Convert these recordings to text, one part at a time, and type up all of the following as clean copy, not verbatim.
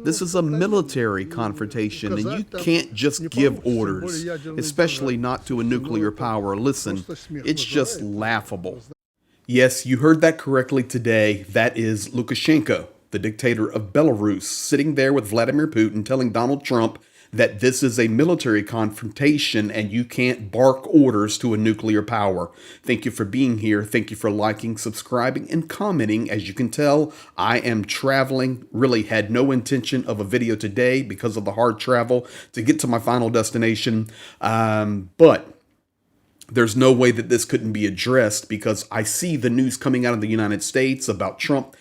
This is a military confrontation, and you can't just give orders, especially not to a nuclear power. Listen, it's just laughable. Yes, you heard that correctly today. That is Lukashenko, the dictator of Belarus, sitting there with Vladimir Putin telling Donald Trump that this is a military confrontation and you can't bark orders to a nuclear power. Thank you for being here. Thank you for liking, subscribing, and commenting. As you can tell, I am traveling. Really had no intention of a video today because of the hard travel to get to my final destination. But there's no way that this couldn't be addressed because I see the news coming out of the United States about Trump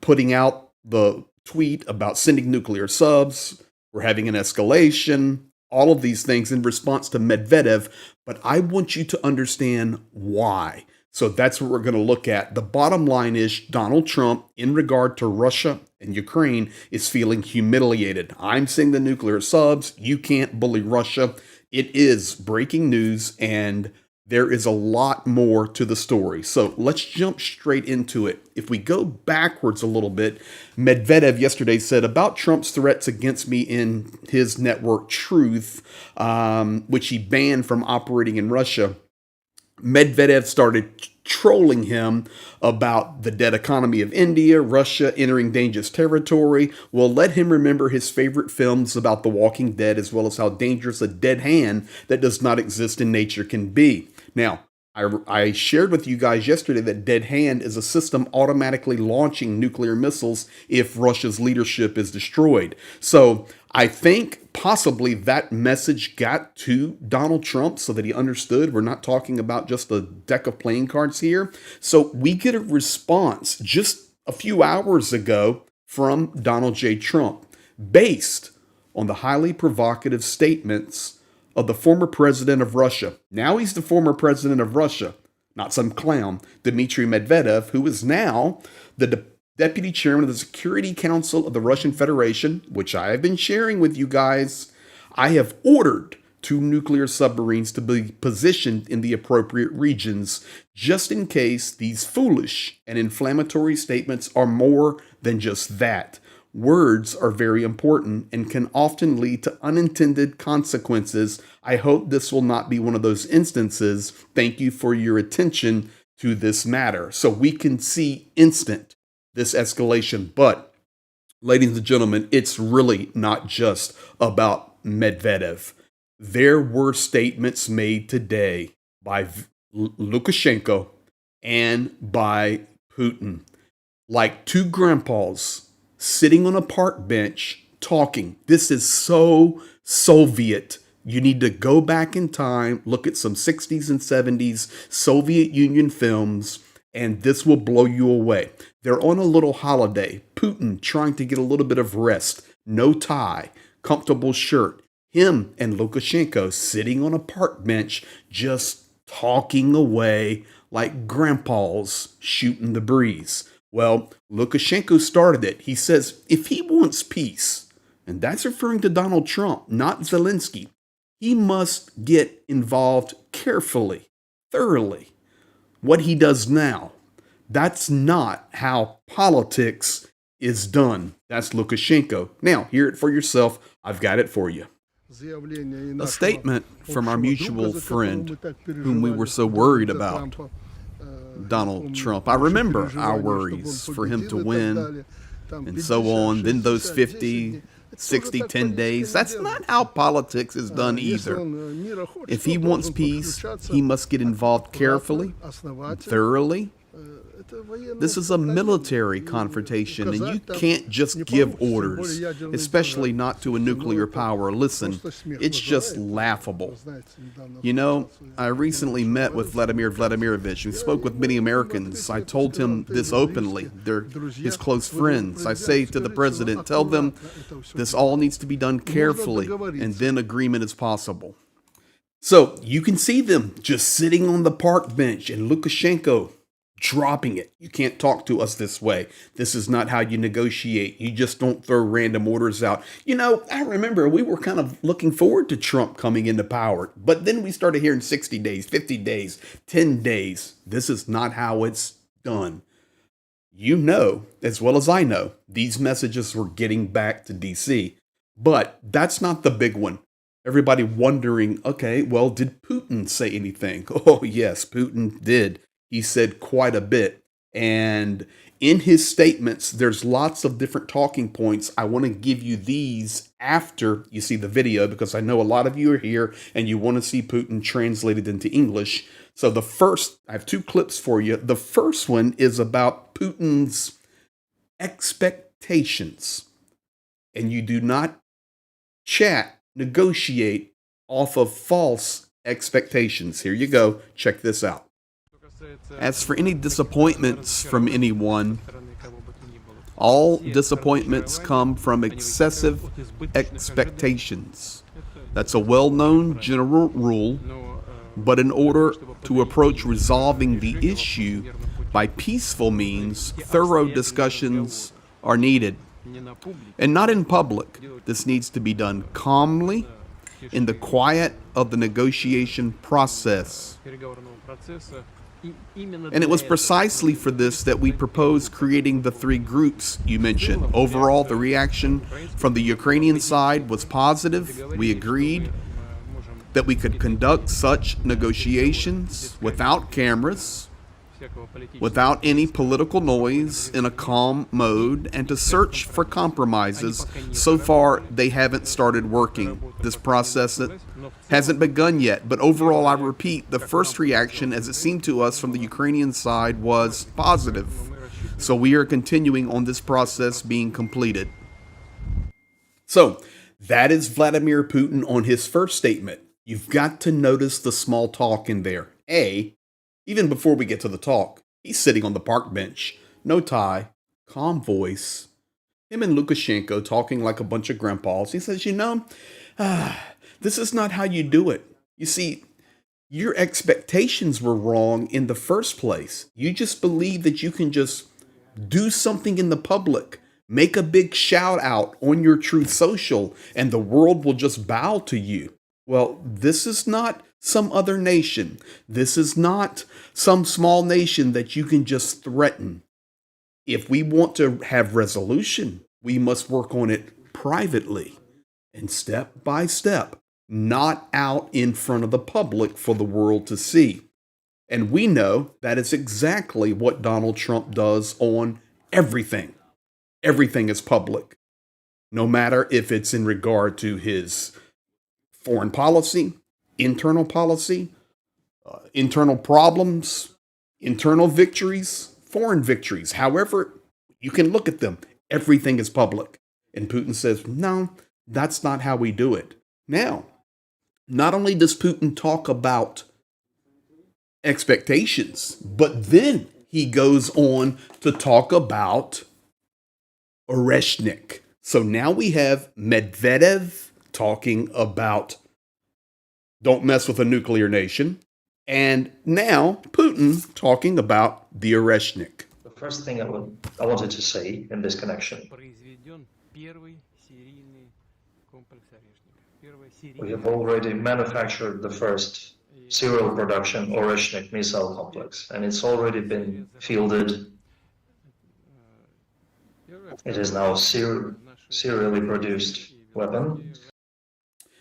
putting out the tweet about sending nuclear subs. We're having an escalation, all of these things in response to Medvedev, but I want you to understand why. So that's what we're going to look at. The bottom line is Donald Trump, in regard to Russia and Ukraine, is feeling humiliated. I'm saying the nuclear subs, you can't bully Russia. It is breaking news, and there is a lot more to the story. So let's jump straight into it. If we go backwards a little bit, Medvedev yesterday said about Trump's threats against me in his network Truth, which he banned from operating in Russia. Medvedev started trolling him about the dead economy of India, Russia entering dangerous territory. Well, let him remember his favorite films about the Walking Dead, as well as how dangerous a dead hand that does not exist in nature can be. Now, I shared with you guys yesterday that Dead Hand is a system automatically launching nuclear missiles if Russia's leadership is destroyed. So I think possibly that message got to Donald Trump so that he understood we're not talking about just a deck of playing cards here. So we get a response just a few hours ago from Donald J. Trump based on the highly provocative statements of the former president of Russia. Now he's the former president of Russia, not some clown, Dmitry Medvedev, who is now the deputy chairman of the Security Council of the Russian Federation, which I have been sharing with you guys. I have ordered 2 nuclear submarines to be positioned in the appropriate regions, just in case these foolish and inflammatory statements are more than just that. Words are very important and can often lead to unintended consequences. I hope this will not be one of those instances. Thank you for your attention to this matter. So we can see this escalation. But, ladies and gentlemen, it's really not just about Medvedev. There were statements made today by Lukashenko and by Putin, like 2 grandpas sitting on a park bench talking. This is so Soviet. You need to go back in time, look at some 60s and 70s Soviet Union films, and this will blow you away. They're on a little holiday. Putin trying to get a little bit of rest. No tie, comfortable shirt. Him and Lukashenko sitting on a park bench, just talking away like grandpas shooting the breeze. Well, Lukashenko started it. He says if he wants peace, and that's referring to Donald Trump, not Zelensky, he must get involved carefully, thoroughly. What he does now, that's not how politics is done. That's Lukashenko. Now, hear it for yourself. I've got it for you. A statement from our mutual friend, whom we were so worried about, Donald Trump. I remember our worries for him to win and so on. Then those 50, 60, 10 days. That's not how politics is done either. If he wants peace, he must get involved carefully, thoroughly. This is a military confrontation, and you can't just give orders, especially not to a nuclear power. Listen, it's just laughable. You know, I recently met with Vladimir Vladimirovich. We spoke with many Americans. I told him this openly. They're his close friends. I say to the president, tell them this all needs to be done carefully, and then agreement is possible. So you can see them just sitting on the park bench, and Lukashenko dropping it. You can't talk to us this way. This is not how you negotiate. You just don't throw random orders out. You know, I remember we were kind of looking forward to Trump coming into power, but then we started hearing 60 days, 50 days, 10 days. This is not how it's done. You know, as well as I know, these messages were getting back to DC. But that's not the big one. Everybody wondering, okay, well, did Putin say anything? Oh, yes, Putin did. He said quite a bit. And in his statements, there's lots of different talking points. I want to give you these after you see the video because I know a lot of you are here and you want to see Putin translated into English. So I have two clips for you. The first one is about Putin's expectations. And you do not negotiate off of false expectations. Here you go. Check this out. As for any disappointments from anyone, all disappointments come from excessive expectations. That's a well-known general rule, but in order to approach resolving the issue by peaceful means, thorough discussions are needed. And not in public. This needs to be done calmly, in the quiet of the negotiation process. And it was precisely for this that we proposed creating the three groups you mentioned. Overall, the reaction from the Ukrainian side was positive. We agreed that we could conduct such negotiations without cameras, without any political noise, in a calm mode, and to search for compromises. So far, they haven't started working. This process hasn't begun yet, but overall, I repeat, the first reaction, as it seemed to us from the Ukrainian side, was positive. So we are continuing on this process being completed. So that is Vladimir Putin on his first statement. You've got to notice the small talk in there. Even before we get to the talk, he's sitting on the park bench, no tie, calm voice. Him and Lukashenko talking like a bunch of grandpas. He says, this is not how you do it. You see, your expectations were wrong in the first place. You just believe that you can just do something in the public, make a big shout out on your Truth Social, and the world will just bow to you. Well, this is not some other nation. This is not some small nation that you can just threaten. If we want to have resolution, we must work on it privately and step by step, not out in front of the public for the world to see. And we know that is exactly what Donald Trump does on everything. Everything is public, no matter if it's in regard to his foreign policy, internal policy, internal problems, internal victories, foreign victories. However, you can look at them. Everything is public. And Putin says, no, that's not how we do it. Now, not only does Putin talk about expectations, but then he goes on to talk about Oreshnik. So now we have Medvedev talking about don't mess with a nuclear nation. And now Putin talking about the Oreshnik. The first thing I wanted to say in this connection, we have already manufactured the first serial production Oreshnik missile complex, and it's already been fielded. It is now serially produced weapon.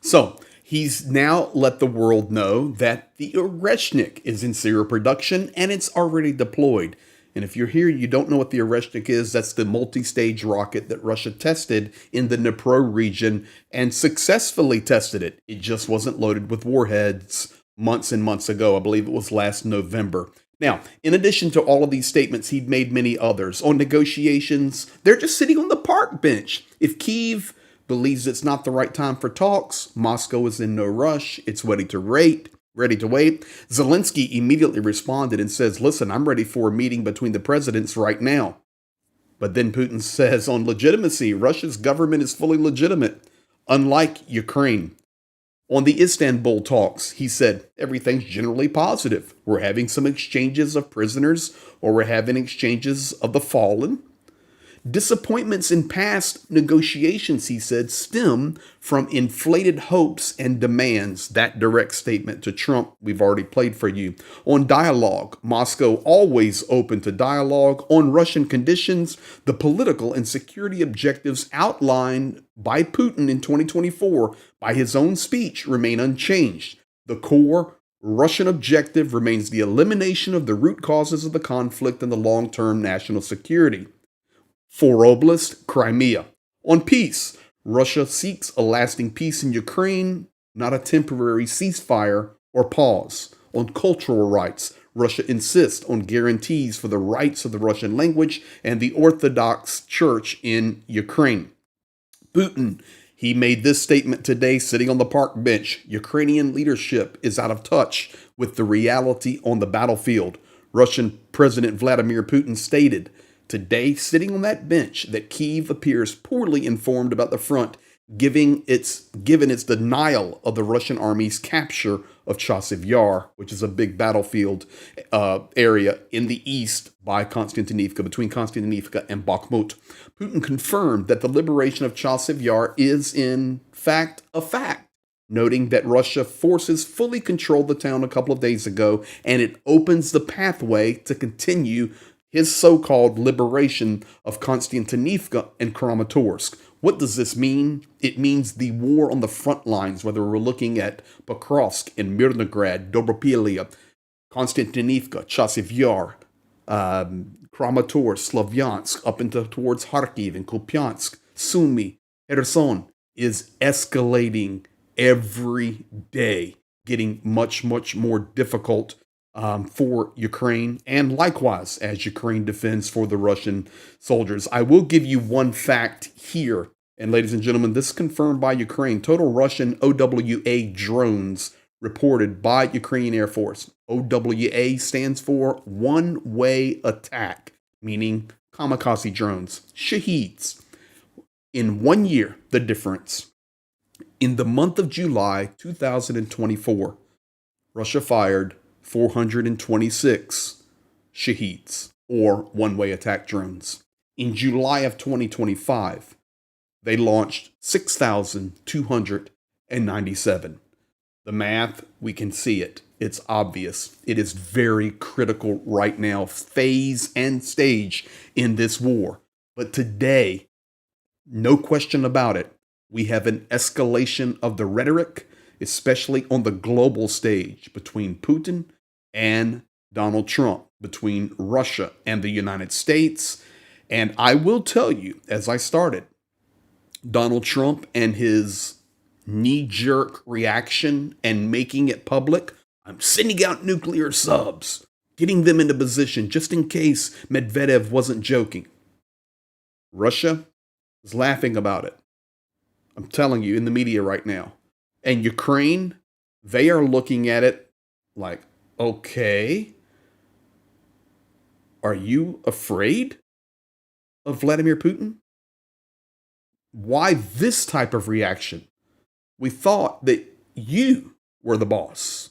So he's now let the world know that the Oreshnik is in serial production and it's already deployed. And if you're here, you don't know what the Oreshnik is, that's the multi-stage rocket that Russia tested in the Dnipro region and successfully tested it. It just wasn't loaded with warheads months and months ago. I believe it was last November. Now, in addition to all of these statements, he'd made many others. On negotiations, they're just sitting on the park bench. If Kyiv believes it's not the right time for talks, Moscow is in no rush. It's ready to wait. Zelensky immediately responded and says, listen, I'm ready for a meeting between the presidents right now. But then Putin says on legitimacy, Russia's government is fully legitimate, unlike Ukraine. On the Istanbul talks, he said, everything's generally positive. We're having some exchanges of prisoners, or we're having exchanges of the fallen. Disappointments in past negotiations, he said, stem from inflated hopes and demands. That direct statement to Trump we've already played for you. On dialogue, Moscow always open to dialogue. On Russian conditions, the political and security objectives outlined by Putin in 2024 by his own speech remain unchanged. The core Russian objective remains the elimination of the root causes of the conflict and the long-term national security. For Oblast, Crimea. On peace, Russia seeks a lasting peace in Ukraine, not a temporary ceasefire or pause. On cultural rights, Russia insists on guarantees for the rights of the Russian language and the Orthodox Church in Ukraine. Putin, he made this statement today sitting on the park bench. Ukrainian leadership is out of touch with the reality on the battlefield. Russian President Vladimir Putin stated today, sitting on that bench, that Kyiv appears poorly informed about the front, given its denial of the Russian army's capture of Chasiv Yar, which is a big battlefield area in the east by Konstantinivka, between Konstantinivka and Bakhmut. Putin confirmed that the liberation of Chasiv Yar is in fact a fact, noting that Russia forces fully controlled the town a couple of days ago, and it opens the pathway to continue his so-called liberation of Konstantinivka and Kramatorsk. What does this mean? It means the war on the front lines, whether we're looking at Pokrovsk and Mirnograd, Dobropilya, Konstantinivka, Chasiv Yar, Kramatorsk, Slavyansk, up into towards Kharkiv and Kupiansk, Sumy, Kherson, is escalating every day, getting much, much more difficult for Ukraine, and likewise as Ukraine defends for the Russian soldiers. I will give you one fact here, and ladies and gentlemen, this is confirmed by Ukraine. Total Russian OWA drones reported by Ukrainian Air Force. OWA stands for one-way attack, meaning kamikaze drones, shaheeds. In 1 year, the difference. In the month of July 2024, Russia fired 426 shaheeds, or one-way attack drones. In July of 2025, they launched 6,297. The math, we can see it. It's obvious. It is very critical right now, phase and stage in this war. But today, no question about it, we have an escalation of the rhetoric, especially on the global stage between Putin and Donald Trump, between Russia and the United States. And I will tell you, as I started, Donald Trump and his knee-jerk reaction and making it public, I'm sending out nuclear subs, getting them into position just in case Medvedev wasn't joking. Russia is laughing about it. I'm telling you, in the media right now. And Ukraine, they are looking at it like, okay, are you afraid of Vladimir Putin? Why this type of reaction? We thought that you were the boss.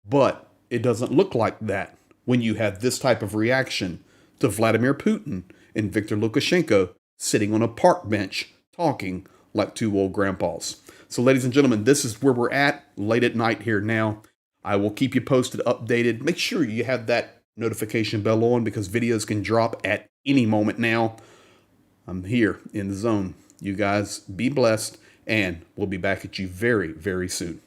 But it doesn't look like that when you have this type of reaction to Vladimir Putin and Viktor Lukashenko sitting on a park bench talking like two old grandpas. So ladies and gentlemen, this is where we're at late at night here now. I will keep you posted, updated. Make sure you have that notification bell on because videos can drop at any moment now. I'm here in the zone. You guys be blessed, and we'll be back at you very, very soon.